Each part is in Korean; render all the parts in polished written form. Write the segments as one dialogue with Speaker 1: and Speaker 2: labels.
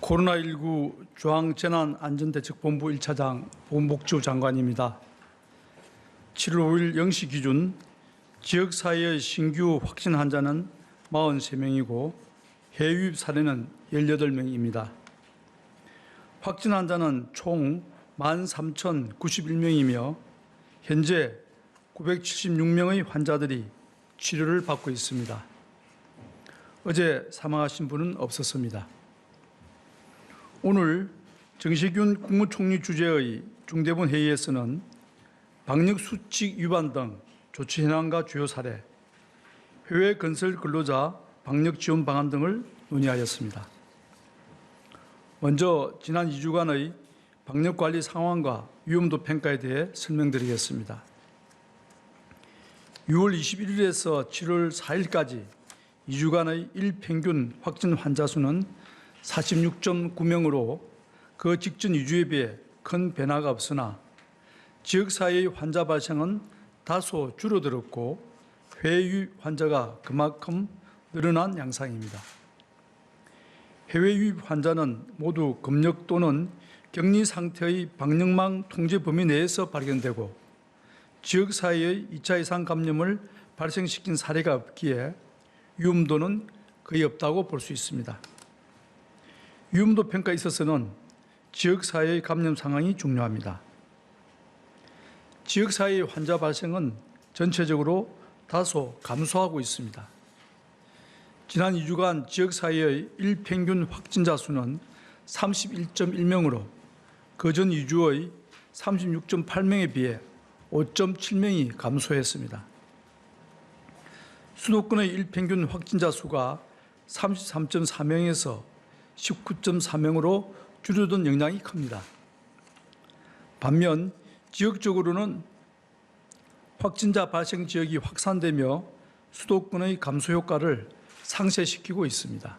Speaker 1: 코로나19 중앙재난안전대책본부 1차장 보건복지부 장관입니다. 7월 5일 0시 기준 지역사회의 신규 확진 환자는 43명이고 해외 유입 사례는 18명입니다. 확진 환자는 총 13,091명이며 현재 976명의 환자들이 치료를 받고 있습니다. 어제 사망하신 분은 없었습니다. 오늘 정세균 국무총리 주재의 중대본 회의에서는 방역수칙 위반 등 조치 현황과 주요 사례, 해외 건설 근로자 방역 지원 방안 등을 논의하였습니다. 먼저 지난 2주간의 방역관리 상황과 위험도 평가에 대해 설명드리겠습니다. 6월 21일에서 7월 4일까지 2주간의 일평균 확진 환자 수는 46.9명으로 그 직전 2주에 비해 큰 변화가 없으나 지역사회의 환자 발생은 다소 줄어들었고 해외 유입 환자가 그만큼 늘어난 양상입니다. 해외 유입 환자는 모두 검역 또는 격리 상태의 방역망 통제 범위 내에서 발견되고 지역사회의 2차 이상 감염을 발생시킨 사례가 없기에 위험도는 거의 없다고 볼 수 있습니다. 위험도 평가에 있어서는 지역사회의 감염 상황이 중요합니다. 지역사회의 환자 발생은 전체적으로 다소 감소하고 있습니다. 지난 2주간 지역사회의 일평균 확진자 수는 31.1명으로 그전 2주의 36.8명에 비해 5.7명이 감소했습니다. 수도권의 일평균 확진자 수가 33.4명에서 19.4명으로 줄어든 영향이 큽니다. 반면 지역적으로는 확진자 발생 지역이 확산되며 수도권의 감소 효과를 상쇄시키고 있습니다.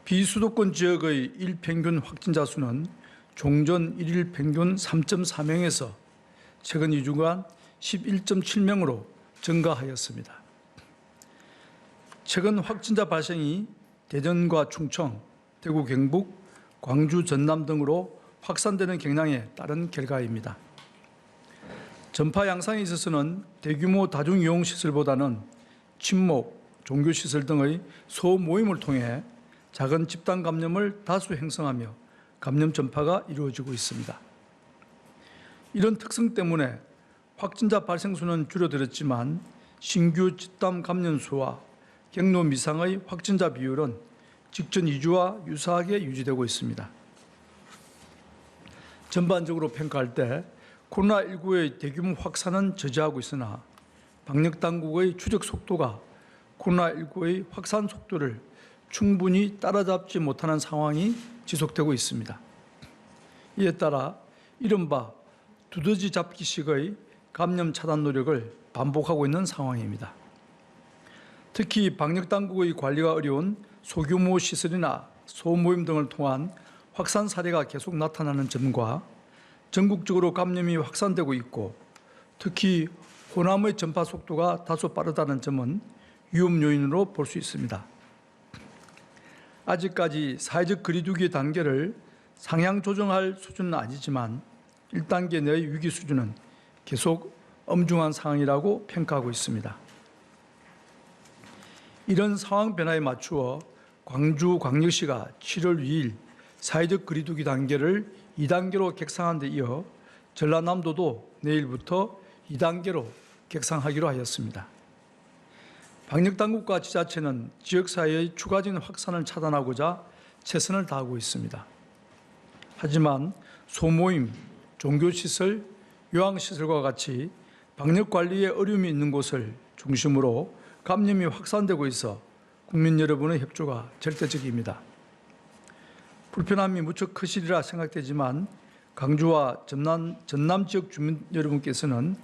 Speaker 1: 비수도권 지역의 일평균 확진자 수는 종전 1일 평균 3.4명에서 최근 2주간 11.7명으로 증가하였습니다. 최근 확진자 발생이 대전과 충청, 대구, 경북, 광주, 전남 등으로 확산되는 경향에 따른 결과입니다. 전파 양상에 있어서는 대규모 다중이용시설보다는 친목, 종교시설 등의 소모임을 통해 작은 집단 감염을 다수 형성하며 감염 전파가 이루어지고 있습니다. 이런 특성 때문에 확진자 발생 수는 줄어들었지만 신규 집단 감염 수와 경로 미상의 확진자 비율은 직전 2주와 유사하게 유지되고 있습니다. 전반적으로 평가할 때 코로나19의 대규모 확산은 저지하고 있으나 방역당국의 추적 속도가 코로나19의 확산 속도를 충분히 따라잡지 못하는 상황이 지속되고 있습니다. 이에 따라 이른바 두더지 잡기식의 감염 차단 노력을 반복하고 있는 상황입니다. 특히 방역당국의 관리가 어려운 소규모 시설이나 소모임 등을 통한 확산 사례가 계속 나타나는 점과 전국적으로 감염이 확산되고 있고 특히 호남의 전파 속도가 다소 빠르다는 점은 위험 요인으로 볼 수 있습니다. 아직까지 사회적 거리두기 단계를 상향 조정할 수준은 아니지만 1단계 내의 위기 수준은 계속 엄중한 상황이라고 평가하고 있습니다. 이런 상황 변화에 맞추어 광주광역시가 7월 2일 사회적 거리두기 단계를 2단계로 격상한 데 이어 전라남도도 내일부터 2단계로 격상하기로 하였습니다. 방역당국과 지자체는 지역사회의 추가적인 확산을 차단하고자 최선을 다하고 있습니다. 하지만 소모임, 종교시설, 요양시설과 같이 방역관리에 어려움이 있는 곳을 중심으로 감염이 확산되고 있어 국민 여러분의 협조가 절대적입니다. 불편함이 무척 크시리라 생각되지만 광주와 전남 지역 주민 여러분께서는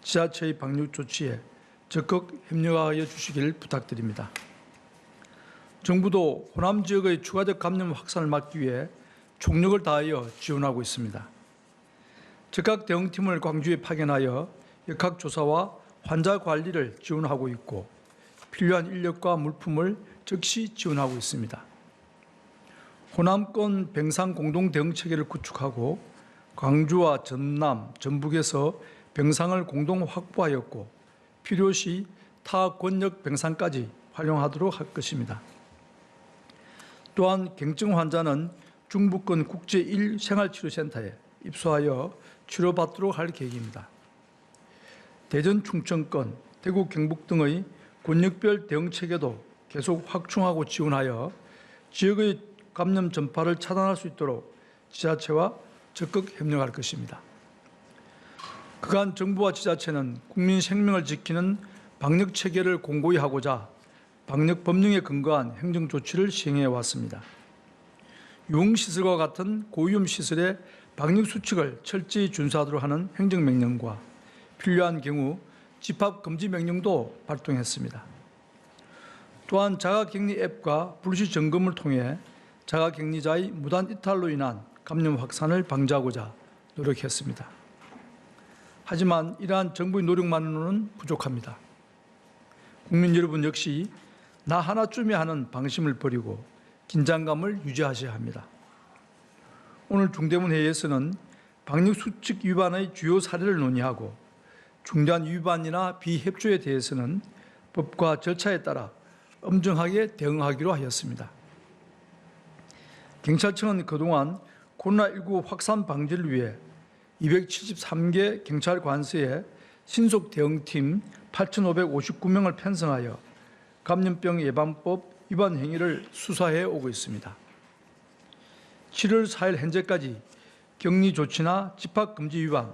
Speaker 1: 지자체의 방역 조치에 적극 협력하여 주시길 부탁드립니다. 정부도 호남 지역의 추가적 감염 확산을 막기 위해 총력을 다하여 지원하고 있습니다. 즉각 대응팀을 광주에 파견하여 역학조사와 환자 관리를 지원하고 있고 필요한 인력과 물품을 즉시 지원하고 있습니다. 호남권 병상 공동 대응 체계를 구축하고 광주와 전남, 전북에서 병상을 공동 확보하였고 필요시 타 권역 병상까지 활용하도록 할 것입니다. 또한 경증 환자는 중부권 국제1 생활치료센터에 입소하여 치료받도록 할 계획입니다. 대전 충청권, 대구 경북 등의 권역별 대응 체계도 계속 확충하고 지원하여 지역의 감염 전파를 차단할 수 있도록 지자체와 적극 협력할 것입니다. 그간 정부와 지자체는 국민 생명을 지키는 방역 체계를 공고히 하고자 방역 법령에 근거한 행정 조치를 시행해 왔습니다. 유흥시설과 같은 고위험 시설의 방역 수칙을 철저히 준수하도록 하는 행정명령과 필요한 경우 집합금지 명령도 발동했습니다. 또한 자가격리 앱과 불시 점검을 통해 자가격리자의 무단 이탈로 인한 감염 확산을 방지하고자 노력했습니다. 하지만 이러한 정부의 노력만으로는 부족합니다. 국민 여러분 역시 나 하나쯤이야 하는 방심을 버리고 긴장감을 유지하셔야 합니다. 오늘 중대본 회의에서는 방역수칙 위반의 주요 사례를 논의하고 중대한 위반이나 비협조에 대해서는 법과 절차에 따라 엄정하게 대응하기로 하였습니다. 경찰청은 그동안 코로나19 확산 방지를 위해 273개 경찰 관서에 신속 대응팀 8,559명을 편성하여 감염병 예방법 위반 행위를 수사해 오고 있습니다. 7월 4일 현재까지 격리 조치나 집합금지 위반,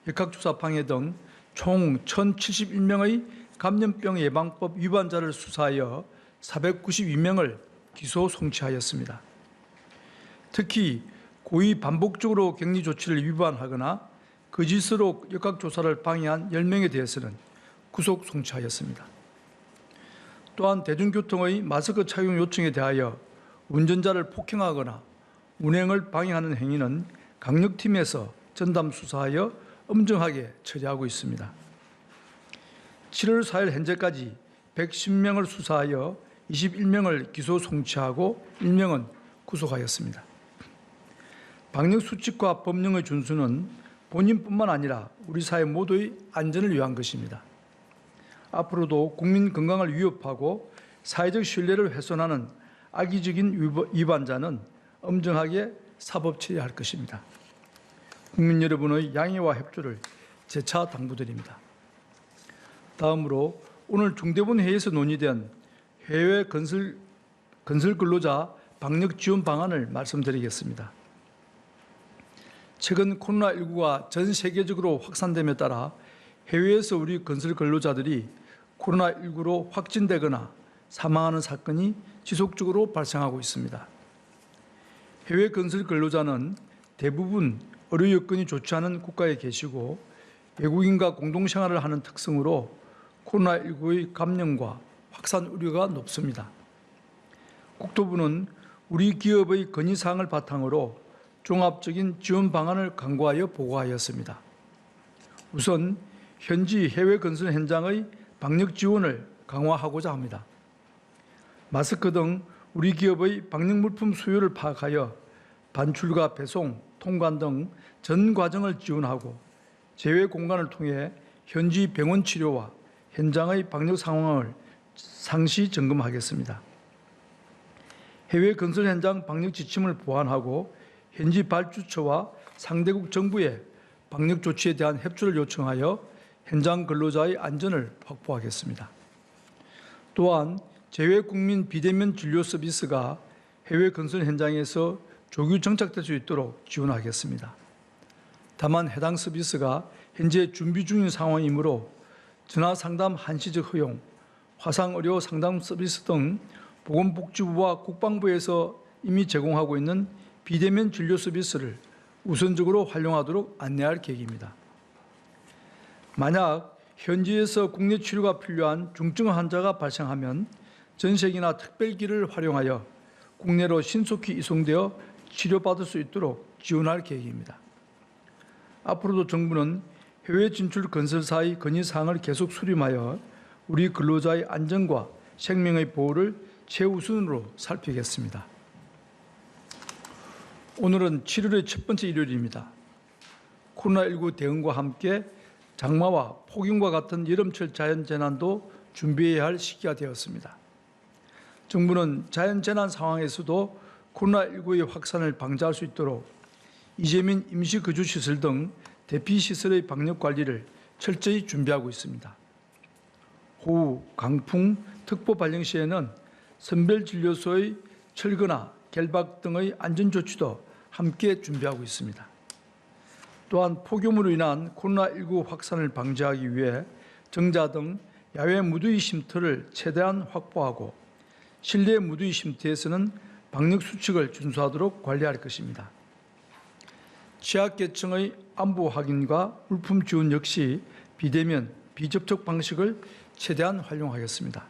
Speaker 1: 역학조사 방해 등 총 1,071명의 감염병 예방법 위반자를 수사하여 492명을 기소 송치하였습니다. 특히 고의 반복적으로 격리 조치를 위반하거나 거짓으로 역학조사를 방해한 10명에 대해서는 구속 송치하였습니다. 또한 대중교통의 마스크 착용 요청에 대하여 운전자를 폭행하거나 운행을 방해하는 행위는 강력팀에서 전담 수사하여 엄정하게 처리하고 있습니다. 7월 4일 현재까지 110명을 수사하여 21명을 기소 송치하고 1명은 구속하였습니다. 방역수칙과 법령의 준수는 본인뿐만 아니라 우리 사회 모두의 안전을 위한 것입니다. 앞으로도 국민 건강을 위협하고 사회적 신뢰를 훼손하는 악의적인 위반자는 엄정하게 사법 처리할 것입니다. 국민 여러분의 양해와 협조를 재차 당부드립니다. 다음으로 오늘 중대본 회의에서 논의된 해외 건설 근로자 방역 지원 방안을 말씀드리겠습니다. 최근 코로나19가 전 세계적으로 확산됨에 따라 해외에서 우리 건설 근로자들이 코로나19로 확진되거나 사망하는 사건이 지속적으로 발생하고 있습니다. 해외 건설 근로자는 대부분 의료 여건이 좋지 않은 국가에 계시고 외국인과 공동생활을 하는 특성으로 코로나19의 감염과 확산 우려가 높습니다. 국토부는 우리 기업의 건의사항을 바탕으로 종합적인 지원 방안을 강구하여 보고하였습니다. 우선 현지 해외 건설 현장의 방역 지원을 강화하고자 합니다. 마스크 등 우리 기업의 방역 물품 수요를 파악하여 반출과 배송, 통관 등 전 과정을 지원하고 제외 공간을 통해 현지 병원 치료와 현장의 방역 상황을 상시 점검하겠습니다. 해외 건설 현장 방역 지침을 보완하고 현지 발주처와 상대국 정부에 방역 조치에 대한 협조를 요청하여 현장 근로자의 안전을 확보하겠습니다. 또한 재외국민 비대면 진료 서비스가 해외 건설 현장에서 조기 정착될 수 있도록 지원하겠습니다. 다만 해당 서비스가 현재 준비 중인 상황이므로 전화상담 한시적 허용, 화상의료 상담 서비스 등 보건복지부와 국방부에서 이미 제공하고 있는 비대면 진료 서비스를 우선적으로 활용하도록 안내할 계획입니다. 만약 현지에서 국내 치료가 필요한 중증 환자가 발생하면 전세기나 특별기를 활용하여 국내로 신속히 이송되어 치료받을 수 있도록 지원할 계획입니다. 앞으로도 정부는 해외 진출 건설사의 건의사항을 계속 수렴하여 우리 근로자의 안전과 생명의 보호를 최우선으로 살피겠습니다. 오늘은 7월의 첫 번째 일요일입니다. 코로나19 대응과 함께 장마와 폭염과 같은 여름철 자연재난도 준비해야 할 시기가 되었습니다. 정부는 자연재난 상황에서도 코로나19의 확산을 방지할 수 있도록 이재민 임시거주시설 등 대피시설의 방역관리를 철저히 준비하고 있습니다. 호우, 강풍, 특보 발령 시에는 선별진료소의 철거나 결박 등의 안전조치도 함께 준비하고 있습니다. 또한 폭염으로 인한 코로나19 확산을 방지하기 위해 정자 등 야외 무더위 쉼터를 최대한 확보하고 실내 무더위 쉼터에서는 방역 수칙을 준수하도록 관리할 것입니다. 취약계층의 안부 확인과 물품 지원 역시 비대면, 비접촉 방식을 최대한 활용하겠습니다.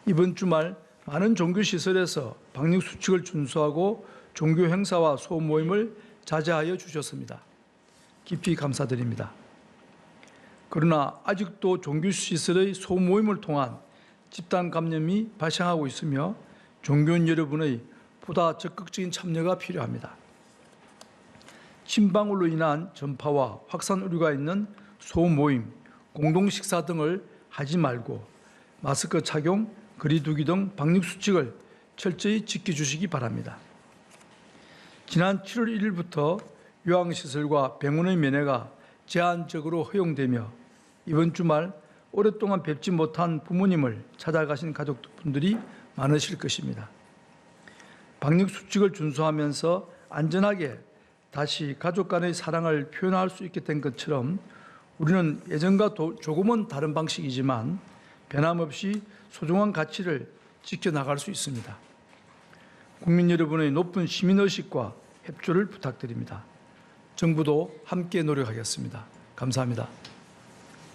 Speaker 1: 이번 주말 많은 종교시설에서 방역 수칙을 준수하고 종교 행사와 소모임을 자제하여 주셨습니다. 깊이 감사드립니다. 그러나 아직도 종교시설의 소모임을 통한 집단 감염이 발생하고 있으며 종교인 여러분의 보다 적극적인 참여가 필요합니다. 침방울로 인한 전파와 확산 우려가 있는 소모임, 공동식사 등을 하지 말고 마스크 착용, 거리 두기 등 방역 수칙을 철저히 지켜주시기 바랍니다. 지난 7월 1일부터 요양시설과 병원의 면회가 제한적으로 허용되며 이번 주말 오랫동안 뵙지 못한 부모님을 찾아가신 가족분들이 많으실 것입니다. 방역 수칙을 준수하면서 안전하게 다시 가족 간의 사랑을 표현할 수 있게 된 것처럼 우리는 예전과 조금은 다른 방식이지만 변함없이 소중한 가치를 지켜나갈 수 있습니다. 국민 여러분의 높은 시민의식과 협조를 부탁드립니다. 정부도 함께 노력하겠습니다. 감사합니다.